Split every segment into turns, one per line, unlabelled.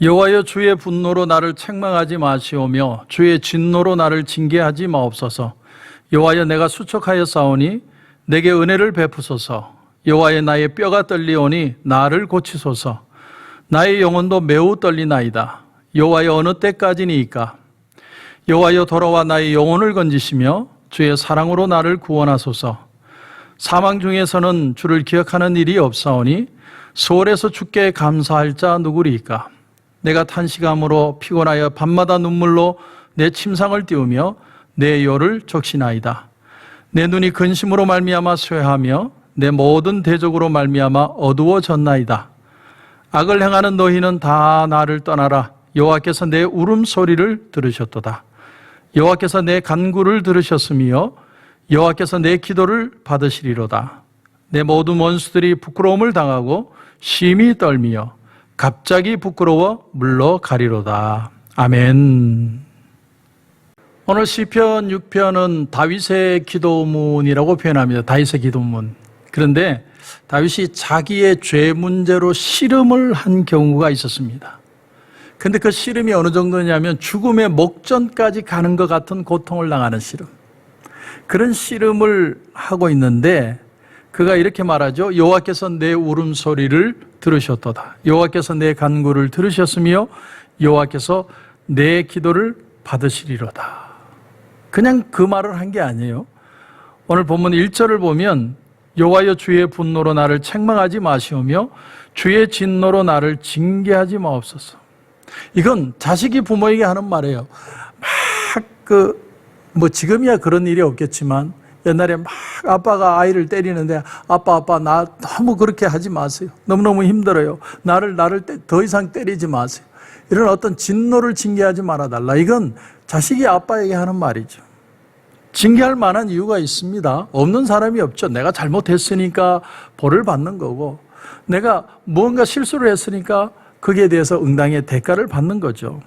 여호와여, 주의 분노로 나를 책망하지 마시오며 주의 진노로 나를 징계하지 마옵소서. 여호와여, 내가 수척하여 싸우니 내게 은혜를 베푸소서. 여호와여, 나의 뼈가 떨리오니 나를 고치소서. 나의 영혼도 매우 떨리나이다. 여호와여, 어느 때까지니이까? 여호와여, 돌아와 나의 영혼을 건지시며 주의 사랑으로 나를 구원하소서. 사망 중에서는 주를 기억하는 일이 없사오니 수월에서 주께 감사할 자 누구리이까? 내가 탄식함으로 피곤하여 밤마다 눈물로 내 침상을 띄우며 내 혀를 적시나이다. 내 눈이 근심으로 말미암아 쇠하며 내 모든 대적으로 말미암아 어두워졌나이다. 악을 행하는 너희는 다 나를 떠나라. 여호와께서 내 울음소리를 들으셨도다. 여호와께서 내 간구를 들으셨으며 여호와께서 내 기도를 받으시리로다. 내 모든 원수들이 부끄러움을 당하고 심히 떨미며 갑자기 부끄러워 물러가리로다. 아멘. 오늘 시편 6편은 다윗의 기도문이라고 표현합니다. 다윗의 기도문. 그런데 다윗이 자기의 죄 문제로 씨름을 한 경우가 있었습니다. 그런데 그 씨름이 어느 정도냐면 죽음의 목전까지 가는 것 같은 고통을 당하는 씨름. 그런 씨름을 하고 있는데 그가 이렇게 말하죠. 여호와께서 내 울음소리를 들으셨도다. 여호와께서 내 간구를 들으셨으며 여호와께서 내 기도를 받으시리로다. 그냥 그 말을 한 게 아니에요. 오늘 본문 1절을 보면 여호와여, 주의 분노로 나를 책망하지 마시오며 주의 진노로 나를 징계하지 마옵소서. 이건 자식이 부모에게 하는 말이에요. 지금이야 그런 일이 없겠지만 옛날에 막 아빠가 아이를 때리는데 아빠 나 너무 그렇게 하지 마세요. 너무너무 힘들어요. 나를 더 이상 때리지 마세요. 이런 어떤 진노를 징계하지 말아달라. 이건 자식이 아빠에게 하는 말이죠. 징계할 만한 이유가 있습니다. 없는 사람이 없죠. 내가 잘못했으니까 벌을 받는 거고 내가 무언가 실수를 했으니까 거기에 대해서 응당의 대가를 받는 거죠.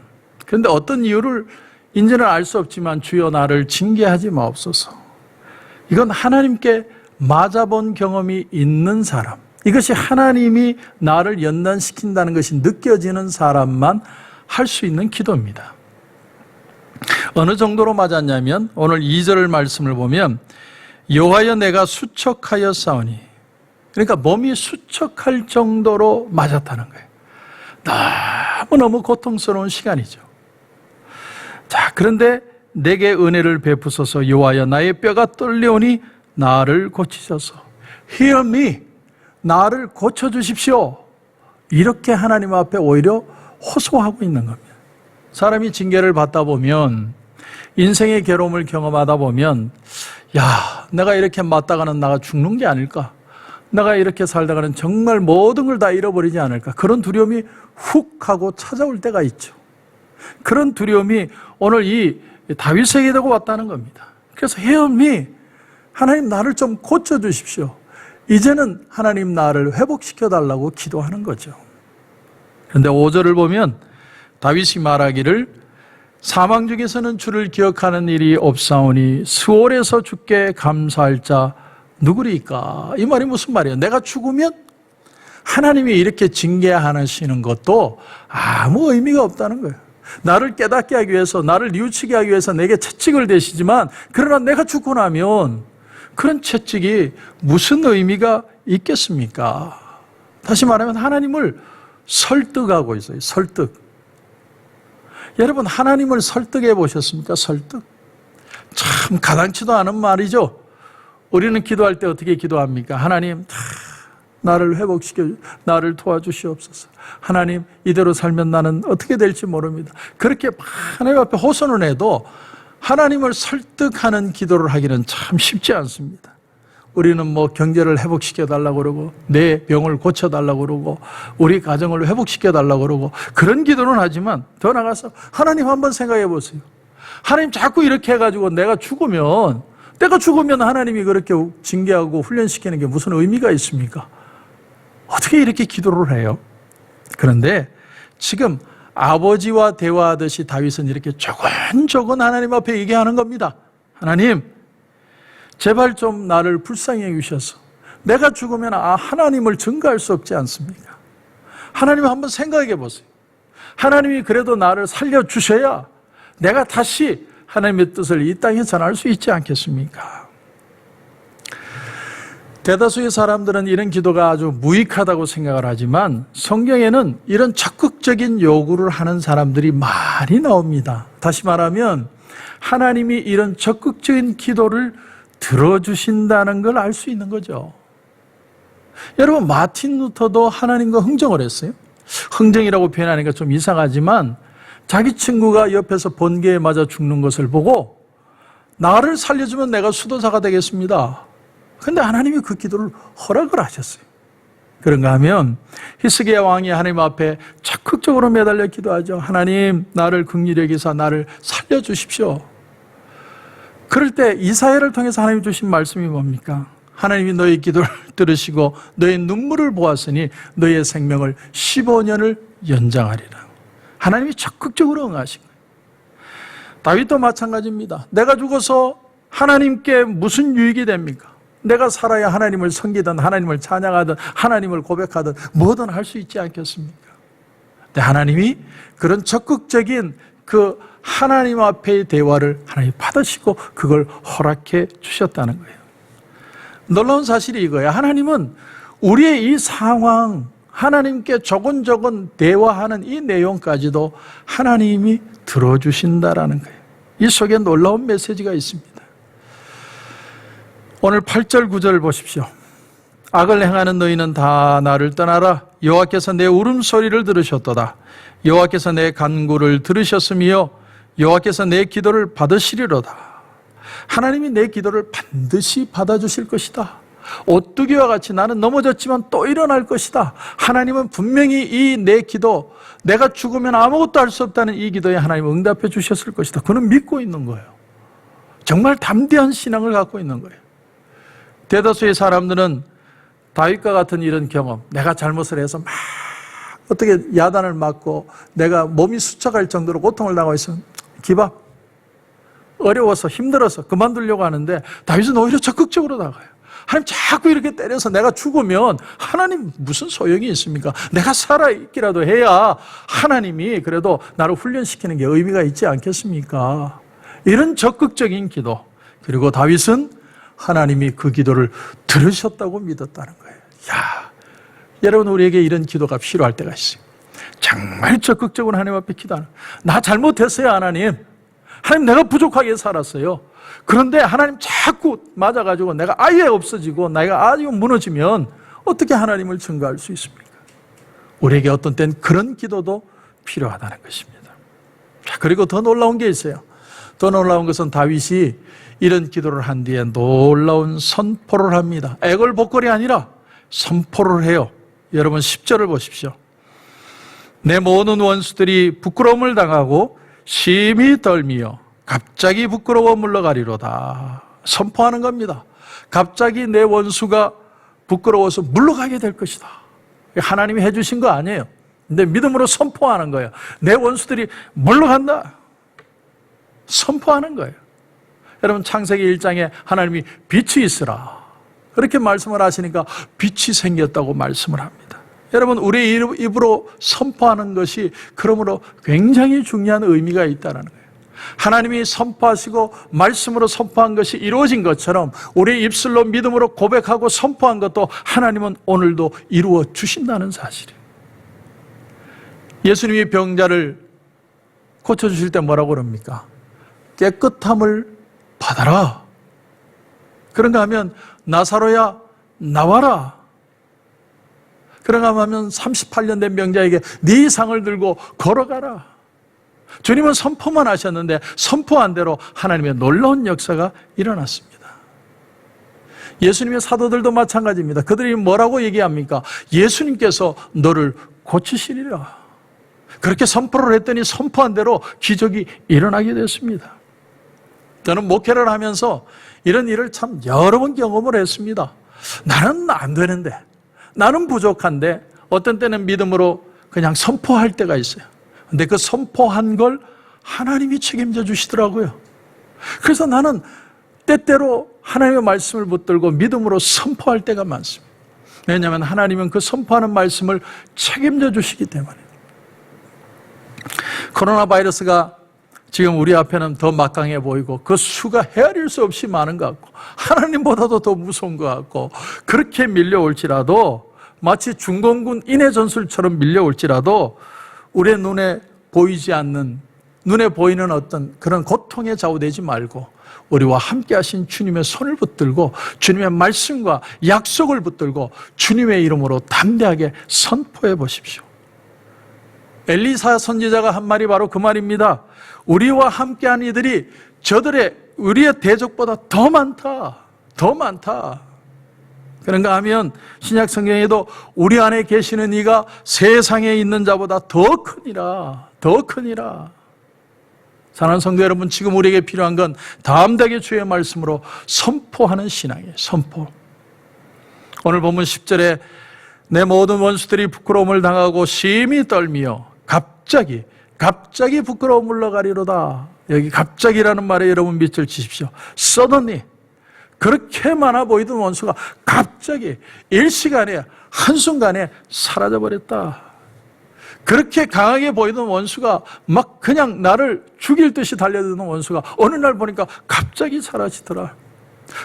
그런데 어떤 이유를 이제는 알 수 없지만 주여 나를 징계하지 마옵소서. 이건 하나님께 맞아본 경험이 있는 사람, 이것이 하나님이 나를 연단시킨다는 것이 느껴지는 사람만 할 수 있는 기도입니다. 어느 정도로 맞았냐면 오늘 2절 말씀을 보면 여호와여, 내가 수척하여 싸우니, 그러니까 몸이 수척할 정도로 맞았다는 거예요. 너무너무 고통스러운 시간이죠. 자, 그런데 내게 은혜를 베푸소서. 여호와여, 나의 뼈가 떨려오니 나를 고치소서. Hear me, 나를 고쳐주십시오. 이렇게 하나님 앞에 오히려 호소하고 있는 겁니다. 사람이 징계를 받다 보면, 인생의 괴로움을 경험하다 보면 내가 이렇게 맞다가는 나가 죽는 게 아닐까, 내가 이렇게 살다가는 정말 모든 걸 다 잃어버리지 않을까, 그런 두려움이 훅 하고 찾아올 때가 있죠. 그런 두려움이 오늘 이 다윗에게도 왔다는 겁니다. 그래서 Hear me, 하나님 나를 좀 고쳐주십시오. 이제는 하나님 나를 회복시켜달라고 기도하는 거죠. 그런데 5절을 보면 다윗이 말하기를 사망 중에서는 주를 기억하는 일이 없사오니 수월에서 주께 감사할 자 누구리까? 이 말이 무슨 말이에요? 내가 죽으면 하나님이 이렇게 징계하시는 것도 아무 의미가 없다는 거예요. 나를 깨닫게 하기 위해서, 나를 뉘우치게 하기 위해서 내게 채찍을 대시지만, 그러나 내가 죽고 나면 그런 채찍이 무슨 의미가 있겠습니까? 다시 말하면 하나님을 설득하고 있어요. 설득. 여러분, 하나님을 설득해 보셨습니까? 설득. 참 가당치도 않은 말이죠. 우리는 기도할 때 어떻게 기도합니까? 하나님, 나를 회복시켜, 나를 도와주시옵소서. 하나님, 이대로 살면 나는 어떻게 될지 모릅니다. 그렇게 하나님 앞에 호소는 해도 하나님을 설득하는 기도를 하기는 참 쉽지 않습니다. 우리는 경제를 회복시켜 달라고 그러고, 내 병을 고쳐 달라고 그러고, 우리 가정을 회복시켜 달라고 그러고, 그런 기도는 하지만 더 나가서 하나님 한번 생각해 보세요. 하나님 자꾸 이렇게 해가지고 내가 죽으면 하나님이 그렇게 징계하고 훈련시키는 게 무슨 의미가 있습니까? 어떻게 이렇게 기도를 해요? 그런데 지금 아버지와 대화하듯이 다윗은 이렇게 조곤조곤 하나님 앞에 얘기하는 겁니다. 하나님, 제발 좀 나를 불쌍히 여기셔서 내가 죽으면 하나님을 증거할 수 없지 않습니까? 하나님 한번 생각해 보세요. 하나님이 그래도 나를 살려주셔야 내가 다시 하나님의 뜻을 이 땅에 전할 수 있지 않겠습니까? 대다수의 사람들은 이런 기도가 아주 무익하다고 생각을 하지만 성경에는 이런 적극적인 요구를 하는 사람들이 많이 나옵니다. 다시 말하면 하나님이 이런 적극적인 기도를 들어주신다는 걸 알 수 있는 거죠. 여러분, 마틴 루터도 하나님과 흥정을 했어요. 흥정이라고 표현하니까 좀 이상하지만 자기 친구가 옆에서 번개에 맞아 죽는 것을 보고 나를 살려주면 내가 수도사가 되겠습니다. 그런데 하나님이 그 기도를 허락을 하셨어요. 그런가 하면 히스기야 왕이 하나님 앞에 적극적으로 매달려 기도하죠. 하나님, 나를 긍휼히 여기사 나를 살려주십시오. 그럴 때 이사야를 통해서 하나님이 주신 말씀이 뭡니까? 하나님이 너의 기도를 들으시고 너의 눈물을 보았으니 너의 생명을 15년을 연장하리라. 하나님이 적극적으로 응하신 거예요. 다윗도 마찬가지입니다. 내가 죽어서 하나님께 무슨 유익이 됩니까? 내가 살아야 하나님을 섬기든 하나님을 찬양하든 하나님을 고백하든 뭐든 할 수 있지 않겠습니까? 근데 하나님이 그런 적극적인 그 하나님 앞의 대화를 하나님이 받으시고 그걸 허락해 주셨다는 거예요. 놀라운 사실이 이거예요. 하나님은 우리의 이 상황, 하나님께 조곤조곤 대화하는 이 내용까지도 하나님이 들어주신다라는 거예요. 이 속에 놀라운 메시지가 있습니다. 오늘 8절 9절을 보십시오. 악을 행하는 너희는 다 나를 떠나라. 여호와께서 내 울음소리를 들으셨도다. 여호와께서 내 간구를 들으셨으며 여호와께서 내 기도를 받으시리로다. 하나님이 내 기도를 반드시 받아주실 것이다. 오뚜기와 같이 나는 넘어졌지만 또 일어날 것이다. 하나님은 분명히 이 내 기도, 내가 죽으면 아무것도 할 수 없다는 이 기도에 하나님은 응답해 주셨을 것이다. 그는 믿고 있는 거예요. 정말 담대한 신앙을 갖고 있는 거예요. 대다수의 사람들은 다윗과 같은 이런 경험, 내가 잘못을 해서 막 어떻게 야단을 맞고 내가 몸이 수척할 정도로 고통을 당하고 있으면 기밥, 어려워서 힘들어서 그만두려고 하는데 다윗은 오히려 적극적으로 나가요. 하나님 자꾸 이렇게 때려서 내가 죽으면 하나님 무슨 소용이 있습니까? 내가 살아있기라도 해야 하나님이 그래도 나를 훈련시키는 게 의미가 있지 않겠습니까? 이런 적극적인 기도. 그리고 다윗은 하나님이 그 기도를 들으셨다고 믿었다는 거예요. 야, 여러분, 우리에게 이런 기도가 필요할 때가 있어요. 정말 적극적으로 하나님 앞에 기도하는, 나 잘못했어요 하나님. 하나님, 내가 부족하게 살았어요. 그런데 하나님 자꾸 맞아가지고 내가 아예 없어지고 내가 아주 무너지면 어떻게 하나님을 증거할 수 있습니까? 우리에게 어떤 때는 그런 기도도 필요하다는 것입니다. 자, 그리고 더 놀라운 게 있어요. 더 놀라운 것은 다윗이 이런 기도를 한 뒤에 놀라운 선포를 합니다. 애걸복걸이 아니라 선포를 해요. 여러분 10절을 보십시오. 내 모든 원수들이 부끄러움을 당하고 심히 떨미어 갑자기 부끄러워 물러가리로다. 선포하는 겁니다. 갑자기 내 원수가 부끄러워서 물러가게 될 것이다. 하나님이 해주신 거 아니에요. 근데 믿음으로 선포하는 거예요. 내 원수들이 물러간다. 선포하는 거예요. 여러분, 창세기 1장에 하나님이 빛이 있으라 그렇게 말씀을 하시니까 빛이 생겼다고 말씀을 합니다. 여러분, 우리 입으로 선포하는 것이 그러므로 굉장히 중요한 의미가 있다는 거예요. 하나님이 선포하시고 말씀으로 선포한 것이 이루어진 것처럼 우리 입술로 믿음으로 고백하고 선포한 것도 하나님은 오늘도 이루어 주신다는 사실이에요. 예수님이 병자를 고쳐주실 때 뭐라고 그럽니까? 깨끗함을 받아라. 그런가 하면 나사로야 나와라. 그런가 하면 38년 된 병자에게 네 상을 들고 걸어가라. 주님은 선포만 하셨는데 선포한 대로 하나님의 놀라운 역사가 일어났습니다. 예수님의 사도들도 마찬가지입니다. 그들이 뭐라고 얘기합니까? 예수님께서 너를 고치시리라. 그렇게 선포를 했더니 선포한 대로 기적이 일어나게 됐습니다. 저는 목회를 하면서 이런 일을 참 여러 번 경험을 했습니다. 나는 안 되는데, 나는 부족한데 어떤 때는 믿음으로 그냥 선포할 때가 있어요. 근데 그 선포한 걸 하나님이 책임져 주시더라고요. 그래서 나는 때때로 하나님의 말씀을 붙들고 믿음으로 선포할 때가 많습니다. 왜냐하면 하나님은 그 선포하는 말씀을 책임져 주시기 때문에. 코로나 바이러스가 지금 우리 앞에는 더 막강해 보이고 그 수가 헤아릴 수 없이 많은 것 같고 하나님보다도 더 무서운 것 같고 그렇게 밀려올지라도 마치 중공군 인해 전술처럼 밀려올지라도 우리의 눈에 보이지 않는, 눈에 보이는 어떤 그런 고통에 좌우되지 말고 우리와 함께 하신 주님의 손을 붙들고 주님의 말씀과 약속을 붙들고 주님의 이름으로 담대하게 선포해 보십시오. 엘리사 선지자가 한 말이 바로 그 말입니다. 우리와 함께한 이들이 우리의 대적보다 더 많다. 더 많다. 그런가 하면 신약 성경에도 우리 안에 계시는 이가 세상에 있는 자보다 더 크니라. 더 크니라. 사랑하는 성도 여러분, 지금 우리에게 필요한 건 담대하게 주의 말씀으로 선포하는 신앙이에요. 선포. 오늘 본문 10절에 내 모든 원수들이 부끄러움을 당하고 심히 떨미어 갑자기 부끄러워 물러가리로다. 여기 갑자기라는 말에 여러분 밑줄 치십시오. suddenly. 그렇게 많아 보이던 원수가 갑자기 일시간에 한순간에 사라져버렸다. 그렇게 강하게 보이던 원수가 막 그냥 나를 죽일 듯이 달려드는 원수가 어느 날 보니까 갑자기 사라지더라.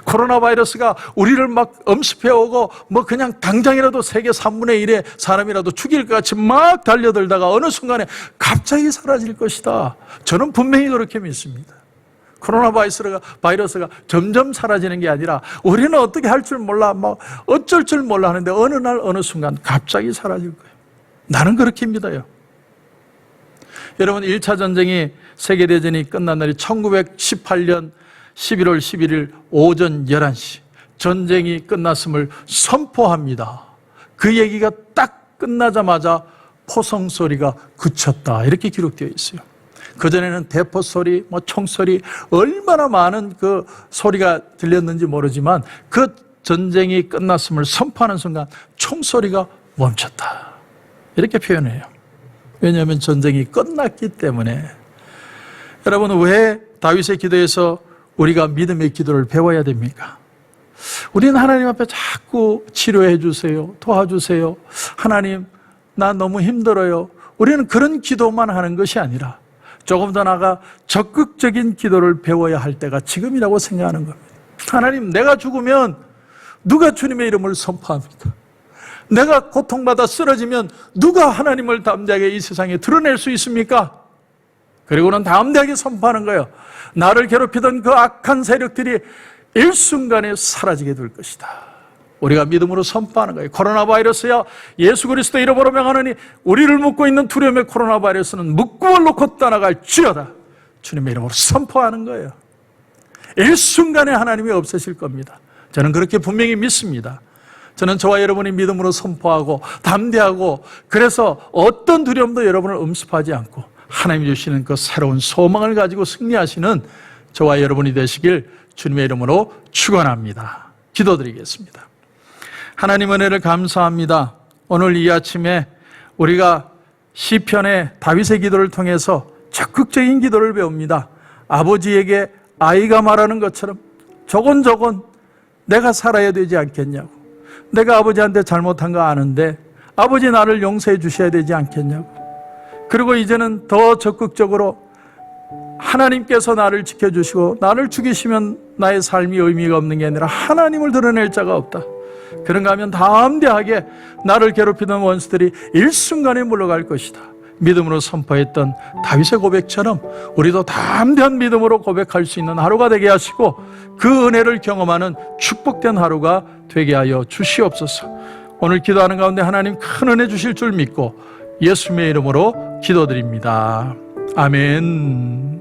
코로나 바이러스가 우리를 막 엄습해오고 뭐 그냥 당장이라도 세계 3분의 1의 사람이라도 죽일 것 같이 막 달려들다가 어느 순간에 갑자기 사라질 것이다. 저는 분명히 그렇게 믿습니다. 코로나 바이러스가 점점 사라지는 게 아니라 우리는 어떻게 할 줄 몰라, 막 어쩔 줄 몰라 하는데 어느 날 어느 순간 갑자기 사라질 거예요. 나는 그렇게 믿어요. 여러분, 1차 전쟁이 세계대전이 끝난 날이 1918년 11월 11일 오전 11시 전쟁이 끝났음을 선포합니다. 그 얘기가 딱 끝나자마자 포성 소리가 그쳤다. 이렇게 기록되어 있어요. 그전에는 대포 소리, 총소리, 얼마나 많은 그 소리가 들렸는지 모르지만 그 전쟁이 끝났음을 선포하는 순간 총소리가 멈췄다. 이렇게 표현해요. 왜냐하면 전쟁이 끝났기 때문에. 여러분, 왜 다윗의 기도에서 우리가 믿음의 기도를 배워야 됩니까? 우리는 하나님 앞에 자꾸 치료해 주세요, 도와주세요, 하나님 나 너무 힘들어요. 우리는 그런 기도만 하는 것이 아니라 조금 더 나아가 적극적인 기도를 배워야 할 때가 지금이라고 생각하는 겁니다. 하나님, 내가 죽으면 누가 주님의 이름을 선포합니까? 내가 고통받아 쓰러지면 누가 하나님을 담대하게 이 세상에 드러낼 수 있습니까? 그리고는 담대하게 선포하는 거예요. 나를 괴롭히던 그 악한 세력들이 일순간에 사라지게 될 것이다. 우리가 믿음으로 선포하는 거예요. 코로나 바이러스야 예수 그리스도 이름으로 명하느니 우리를 묶고 있는 두려움의 코로나 바이러스는 묶음을 놓고 떠나갈지어다. 주님의 이름으로 선포하는 거예요. 일순간에 하나님이 없애실 겁니다. 저는 그렇게 분명히 믿습니다. 저는 저와 여러분이 믿음으로 선포하고 담대하고, 그래서 어떤 두려움도 여러분을 음습하지 않고 하나님이 주시는 그 새로운 소망을 가지고 승리하시는 저와 여러분이 되시길 주님의 이름으로 축원합니다. 기도드리겠습니다. 하나님 은혜를 감사합니다. 오늘 이 아침에 우리가 시편의 다윗의 기도를 통해서 적극적인 기도를 배웁니다. 아버지에게 아이가 말하는 것처럼 조곤조곤 내가 살아야 되지 않겠냐고, 내가 아버지한테 잘못한 거 아는데 아버지 나를 용서해 주셔야 되지 않겠냐고, 그리고 이제는 더 적극적으로 하나님께서 나를 지켜주시고 나를 죽이시면 나의 삶이 의미가 없는 게 아니라 하나님을 드러낼 자가 없다. 그런가 하면 담대하게 나를 괴롭히던 원수들이 일순간에 물러갈 것이다. 믿음으로 선포했던 다윗의 고백처럼 우리도 담대한 믿음으로 고백할 수 있는 하루가 되게 하시고 그 은혜를 경험하는 축복된 하루가 되게 하여 주시옵소서. 오늘 기도하는 가운데 하나님 큰 은혜 주실 줄 믿고 예수님의 이름으로 기도드립니다. 아멘.